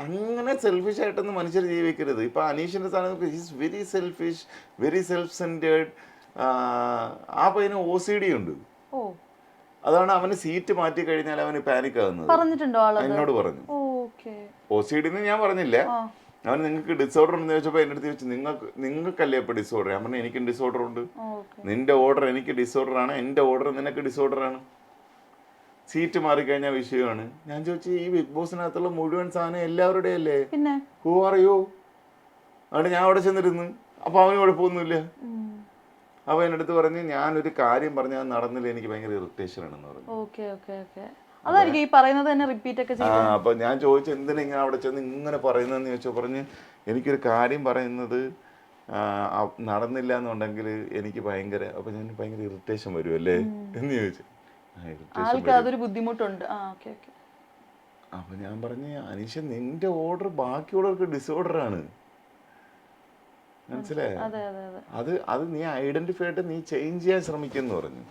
അങ്ങനെ സെൽഫിഷ് ആയിട്ടൊന്നും മനുഷ്യർ ജീവിക്കരുത്. ഇപ്പൊ അനീഷിന്റെ സാധനം his very selfish, very self centred. ആ പയ്യന് OCD ഉണ്ട്. ഓ അതാണ് അവന് സീറ്റ് മാറ്റി കഴിഞ്ഞാൽ അവന് പാനിക് ആകുന്നത്. പറഞ്ഞിട്ടുണ്ടോ ആളത്? എന്നോട് പറഞ്ഞു. ഓക്കെ. OCD ഞാൻ പറഞ്ഞില്ല. അവൻ നിങ്ങൾക്ക് ഡിസോർഡർ ഉണ്ടെന്ന് ചോദിച്ചപ്പോൾ എൻ്റെ അടുത്ത് ചോദിച്ചു നിങ്ങൾക്കല്ലേ ഇപ്പൊ ഡിസോർഡർ? ഞാൻ പറഞ്ഞു എനിക്കും ഡിസോർഡർ ഉണ്ട്. നിന്റെ ഓർഡർ എനിക്ക് ഡിസോർഡർ ആണ്, എൻ്റെ ഓർഡർ നിനക്ക് ഡിസോർഡർ ആണ്. സീറ്റ് മാറിക്കഴിഞ്ഞാൽ വിഷയമാണ്. ഞാൻ ചോദിച്ചു ഈ ബിഗ് ബോസിനകത്തുള്ള മുഴുവൻ സാധനം എല്ലാവരുടെയും അല്ലേ? പിന്നെ ഹൂ അറിയോ? അതുകൊണ്ട് ഞാൻ അവിടെ ചെന്നിരുന്നു. അപ്പൊ അവന് കുഴപ്പമൊന്നുമില്ല. അപ്പൊ എൻ്റെ അടുത്ത് പറഞ്ഞ് ഞാനൊരു കാര്യം പറഞ്ഞാൽ നടന്നില്ല, എനിക്ക് ഭയങ്കര ഇറിറ്റേഷൻ ആണെന്ന് പറഞ്ഞു. അതായിരിക്കും ഈ പറയുന്നത് തന്നെ റിപ്പീറ്റ് ഒക്കെ ചെയ്യും. അപ്പൊ ഞാൻ ചോദിച്ചു എന്തിനാ ഇങ്ങനെ അവിടെ ചെന്ന് ഇങ്ങനെ പറയുന്നതെന്ന് ചോദിച്ചോ. പറഞ്ഞ് എനിക്കൊരു കാര്യം പറയുന്നത് നടന്നില്ല എന്നുണ്ടെങ്കിൽ എനിക്ക് ഭയങ്കര, അപ്പൊ ഞാൻ ഭയങ്കര ഇറിറ്റേഷൻ വരുമല്ലേ എന്ന് ചോദിച്ചു. ആൾക്ക് അതൊരു ബുദ്ധിമുട്ടുണ്ട്. അപ്പൊ ഞാൻ പറഞ്ഞു അനീഷ നിന്റെ ഓർഡർ ബാക്കിയുള്ളവർക്ക് ഡിസോർഡർ ആണ്, മനസ്സിലായോ? അത് നീ ഐഡന്റിഫൈ ആയിട്ട് നീ ചേഞ്ച് ചെയ്യാൻ ശ്രമിക്കുന്നു പറഞ്ഞു.